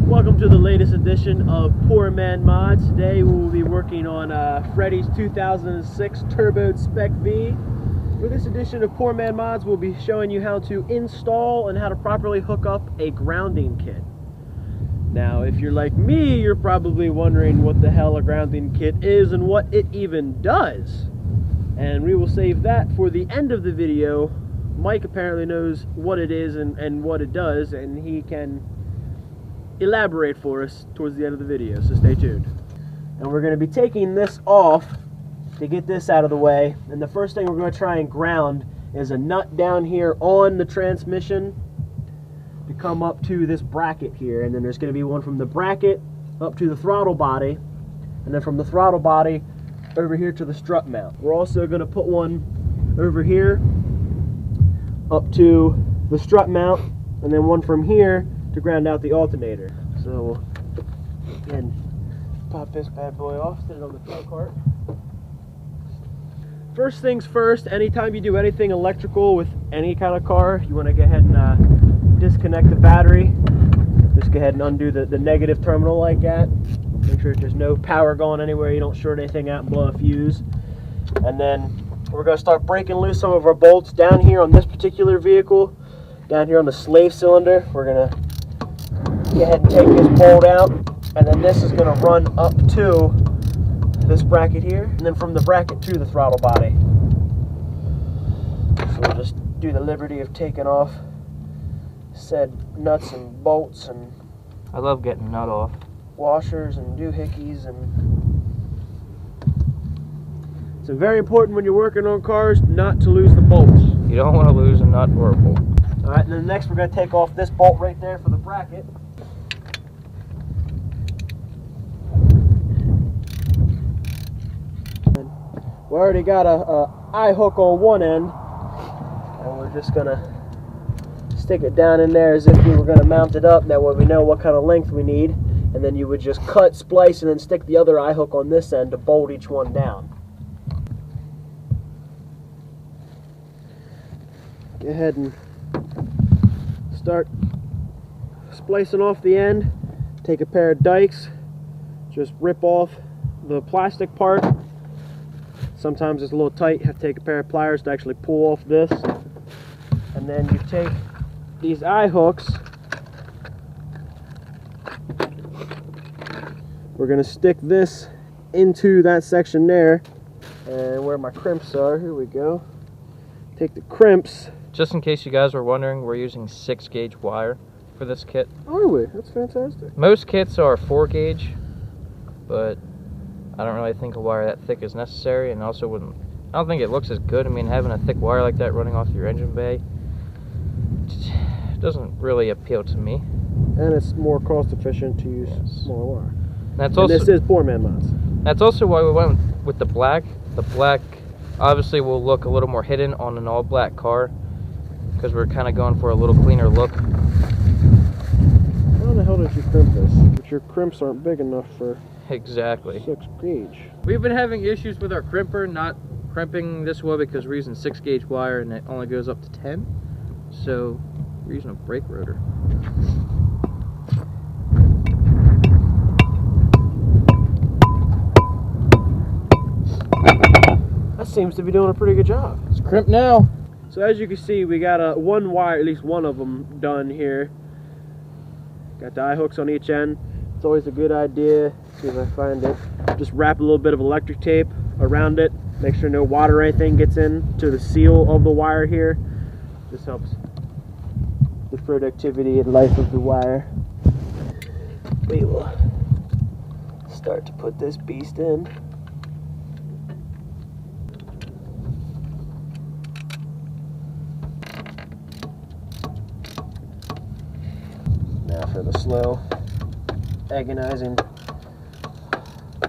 Welcome to the latest edition of Poor Man Mods. Today we will be working on Freddy's 2006 turboed Spec V. For this edition of Poor Man Mods, we'll be showing you how to install and how to properly hook up a grounding kit. Now, if you're like me, you're probably wondering what the hell a grounding kit is and what it even does. And we will save that for the end of the video. Mike apparently knows what it is and what it does, and he can elaborate for us towards the end of the video, so stay tuned. And we're going to be taking this off to get this out of the way, and the first thing we're going to try and ground is a nut down here on the transmission to come up to this bracket here, and then there's going to be one from the bracket up to the throttle body, and then from the throttle body over here to the strut mount. We're also going to put one over here up to the strut mount, and then one from here to ground out the alternator. So we'll again pop this bad boy off, sit it on the tow cart. First things first, anytime you do anything electrical with any kind of car, you want to go ahead and disconnect the battery. Just go ahead and undo the negative terminal like that. Make sure there's no power going anywhere, you don't short anything out and blow a fuse. And then we're going to start breaking loose some of our bolts down here on this particular vehicle. Down here on the slave cylinder, we're going to go ahead and take this bolt out, and then this is going to run up to this bracket here, and then from the bracket to the throttle body. So we'll just do the liberty of taking off said nuts and bolts and I love getting nut off. Washers and doohickeys. And it's very important when you're working on cars not to lose the bolts. You don't want to lose a nut or a bolt. Alright, and then next we're going to take off this bolt right there for the bracket. We already got a eye hook on one end, and we're just going to stick it down in there as if we were going to mount it up. That way we know what kind of length we need, and then you would just cut, splice, and then stick the other eye hook on this end to bolt each one down. Go ahead and start splicing off the end. Take a pair of dikes, just rip off the plastic part. Sometimes it's a little tight, you have to take a pair of pliers to actually pull off this. And then you take these eye hooks. We're going to stick this into that section there. And where my crimps are, here we go. Take the crimps. Just in case you guys were wondering, we're using 6-gauge wire for this kit. Are we? That's fantastic. Most kits are 4-gauge, but I don't really think a wire that thick is necessary, and also I don't think it looks as good. I mean, having a thick wire like that running off your engine bay doesn't really appeal to me. And it's more cost efficient to use smaller wire. That's also, and this is Poor Man Mods. That's also why we went with the black. The black obviously will look a little more hidden on an all black car, because we're kind of going for a little cleaner look. How the hell did you crimp this? But your crimps aren't big enough for exactly 6-gauge. We've been having issues with our crimper not crimping this way because we're using 6-gauge wire and it only goes up to 10. So we're using a brake rotor. That seems to be doing a pretty good job. It's crimped now. So as you can see, we got one wire, at least one of them, done here. Got the eye hooks on each end. It's always a good idea, see if I find it, just wrap a little bit of electric tape around it. Make sure no water or anything gets in to the seal of the wire here. This helps the productivity and life of the wire. We will start to put this beast in. Now for the slow, agonizing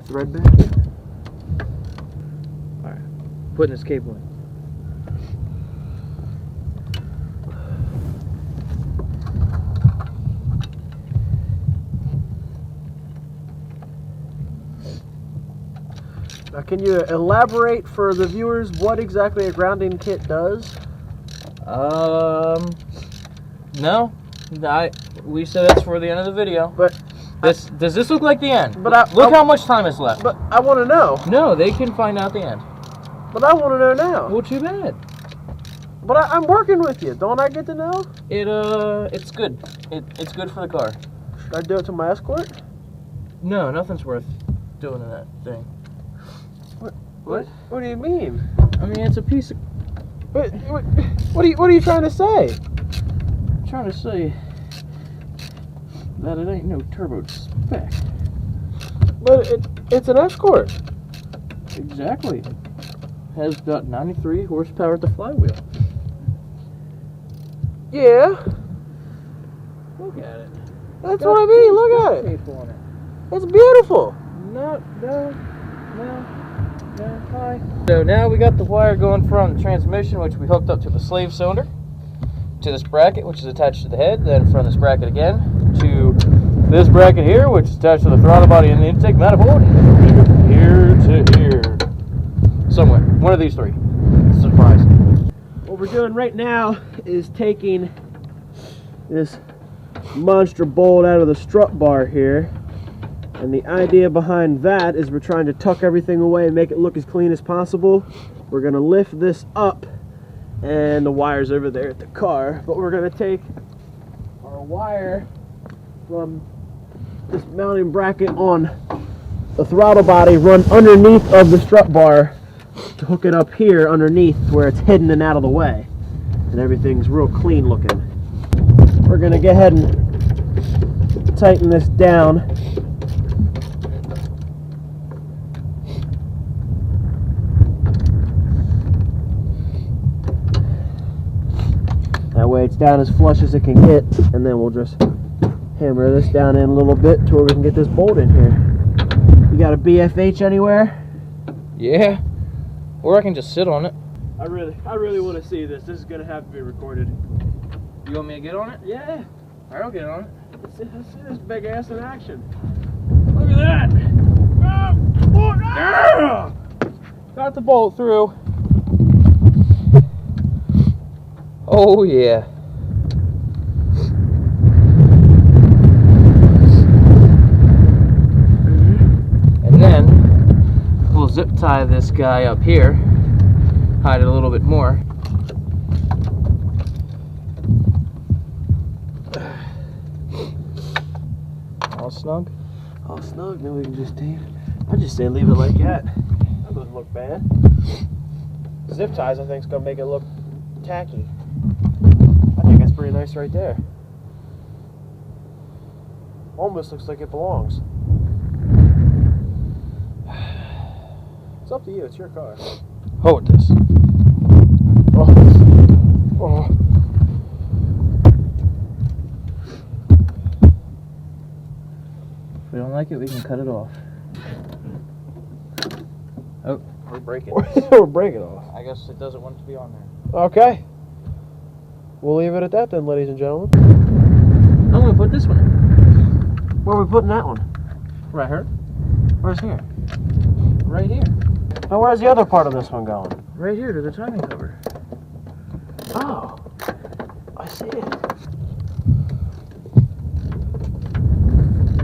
thread back. Alright, putting this cable in. Now can you elaborate for the viewers what exactly a grounding kit does? No. We said that's for the end of the video. But Does this look like the end? But look how much time is left. But I want to know. No, they can find out the end. But I want to know now. Well, too bad. But I'm working with you. Don't I get to know? It's good. It's good for the car. Should I do it to my Escort? No, nothing's worth doing to that thing. What do you mean? I mean, it's a piece of... What are you trying to say? I'm trying to say that it ain't no turbo spec. But it's an Escort. Exactly. Has got 93 horsepower at the flywheel. Yeah. Look at it. That's what I mean. Look at it. Tape on it. It's beautiful. No. Hi. So now we got the wire going from the transmission, which we hooked up to the slave cylinder, to this bracket, which is attached to the head, then from this bracket again to this bracket here, which is attached to the throttle body and the intake manifold, and from here to here. Somewhere. One of these three. Surprise. What we're doing right now is taking this monster bolt out of the strut bar here. And the idea behind that is we're trying to tuck everything away and make it look as clean as possible. We're going to lift this up, and the wire's over there at the car. But we're going to take our wire from this mounting bracket on the throttle body, run underneath of the strut bar to hook it up here underneath where it's hidden and out of the way. And everything's real clean looking. We're going to go ahead and tighten this down. That way it's down as flush as it can get, and then we'll just hammer this down in a little bit to where we can get this bolt in here. You got a BFH anywhere? Yeah. Or I can just sit on it. I really want to see this. This is gonna have to be recorded. You want me to get on it? Yeah. Alright, I'll get on it. Let's see this big ass in action. Look at that! Yeah! Got the bolt through. Oh yeah. And then we'll zip tie this guy up here, hide it a little bit more. All snug? All snug, then we can just tape. I just say leave it like that. That doesn't look bad. Zip ties I think is gonna make it look tacky. I think that's pretty nice right there. Almost looks like it belongs. It's up to you, it's your car. Hold this. Oh. If we don't like it, we can cut it off. Oh, we're breaking. We're breaking off. I guess it doesn't want to be on there. Okay. We'll leave it at that then, ladies and gentlemen. I'm gonna put this one in. Where are we putting that one? Right here. Where's here? Right here. Now where's the other part of this one going? Right here to the timing cover. Oh, I see it.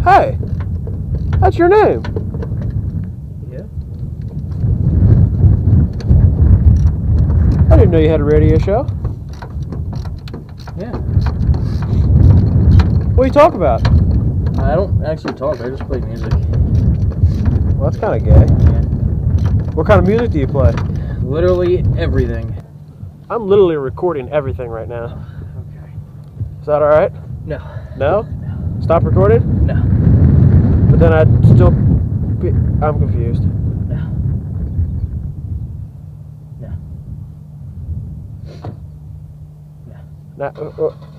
Hey, that's your name. Yeah. I didn't know you had a radio show. Yeah. What do you talk about? I don't actually talk, I just play music. Well, that's kind of gay. Yeah. What kind of music do you play? Literally everything. I'm literally recording everything right now. Okay. Is that alright? No. No? Stop recording? No. But then I'd still be... I'm confused. No. No. Now,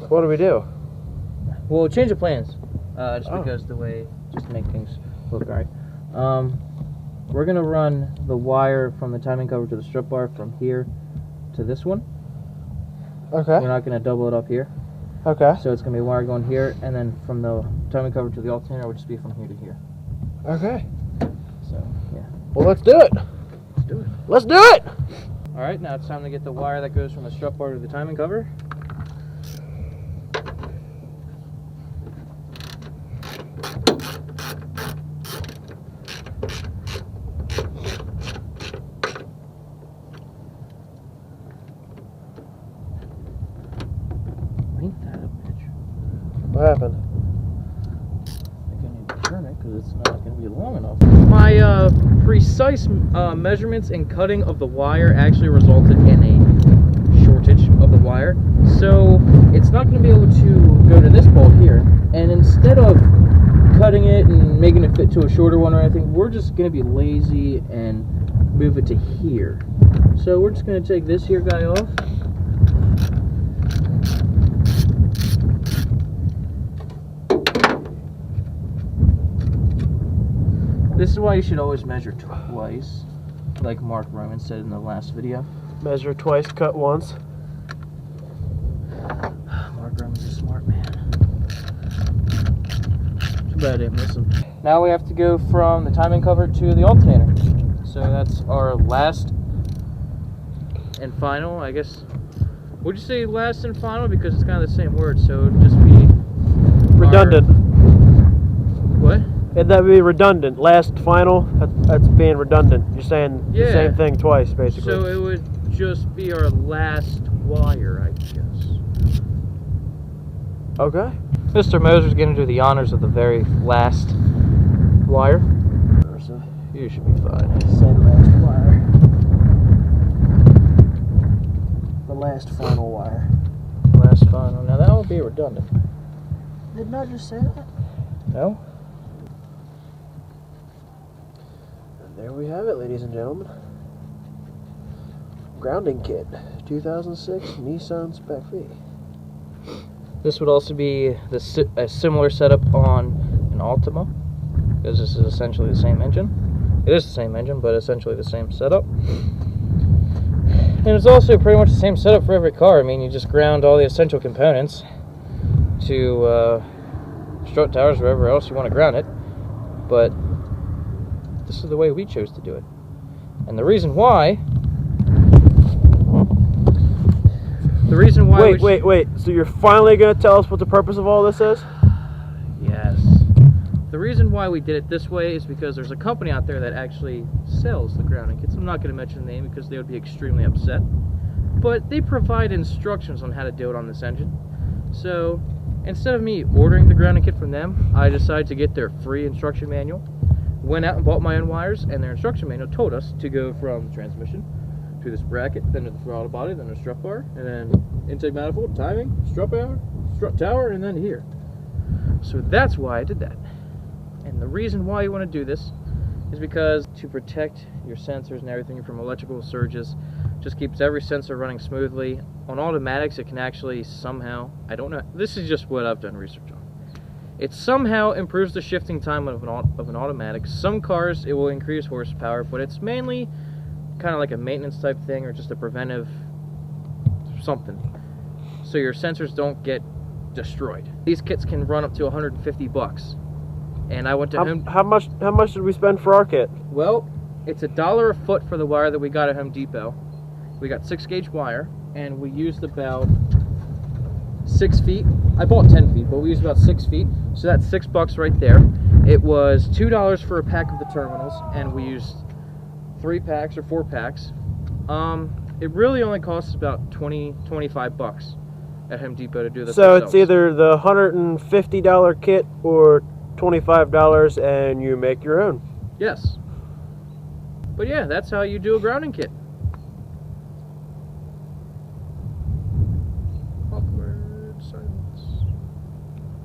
what do we do? We'll change the plans. Just Oh. because the way, just to make things look alright. We're gonna run the wire from the timing cover to the strip bar from here to this one. Okay. We're not gonna double it up here. Okay. So it's gonna be wire going here, and then from the timing cover to the alternator would just be from here to here. Okay. So, yeah. Well, let's do it. Let's do it. Let's do it! Alright, now it's time to get the wire that goes from the strut bar to the timing cover. it's not going to be long enough. My precise measurements and cutting of the wire actually resulted in a shortage of the wire. So it's not going to be able to go to this bolt here. And instead of cutting it and making it fit to a shorter one or anything, we're just going to be lazy and move it to here. So we're just going to take this here guy off. This is why you should always measure twice, like Mark Roman said in the last video. Measure twice, cut once. Mark Roman's a smart man. Too bad I didn't listen. Now we have to go from the timing cover to the alternator. So that's our last and final, I guess. Would you say last and final? Because it's kind of the same word, so it would just be... Redundant. What? It'd that be redundant? Last, final? That's being redundant. You're saying the same thing twice, basically. So it would just be our last wire, I guess. Okay. Mr. Moser's going to do the honors of the very last wire. So you should be fine. Said last wire. The last final wire. Last final. Now that would be redundant. Did not just say that? No? And there we have it, ladies and gentlemen. Grounding kit, 2006 Nissan Spec V. This would also be a similar setup on an Ultima, because this is essentially the same engine. It is the same engine, but essentially the same setup. And it's also pretty much the same setup for every car. I mean, you just ground all the essential components to strut towers, wherever else you want to ground it. But this is the way we chose to do it. And the reason why... Wait. So you're finally going to tell us what the purpose of all this is? Yes. The reason why we did it this way is because there's a company out there that actually sells the grounding kits. I'm not going to mention the name because they would be extremely upset. But they provide instructions on how to do it on this engine. So instead of me ordering the grounding kit from them, I decided to get their free instruction manual. Went out and bought my own wires, and their instruction manual told us to go from transmission to this bracket, then to the throttle body, then the strut bar, and then intake manifold, timing, strut tower, and then here. So that's why I did that. And the reason why you want to do this is because to protect your sensors and everything from electrical surges, just keeps every sensor running smoothly. On automatics, it can actually somehow, I don't know, this is just what I've done research on. It somehow improves the shifting time of an automatic. Some cars, it will increase horsepower, but it's mainly kind of like a maintenance type thing or just a preventive something. So your sensors don't get destroyed. These kits can run up to 150 bucks. And I went to How much did we spend for our kit? Well, it's $1 a foot for the wire that we got at Home Depot. We got 6-gauge wire, and we used about 6 feet. I bought 10 feet, but we used about 6 feet. So that's $6 right there. It was $2 for a pack of the terminals, and we used 3 packs or 4 packs. It really only costs about 25 bucks at Home Depot to do this. So it's either the $150 kit or $25 and you make your own. Yes. But yeah, that's how you do a grounding kit. Awkward silence.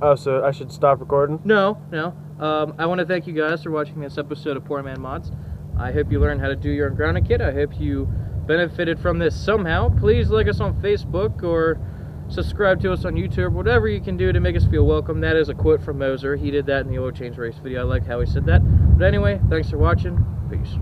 Oh, so I should stop recording? No. I want to thank you guys for watching this episode of Poor Man Mods. I hope you learned how to do your own grounding kit. I hope you benefited from this somehow. Please like us on Facebook or subscribe to us on YouTube, whatever you can do to make us feel welcome. That is a quote from Moser. He did that in the oil change race video. I like how he said that. But anyway, thanks for watching. Peace.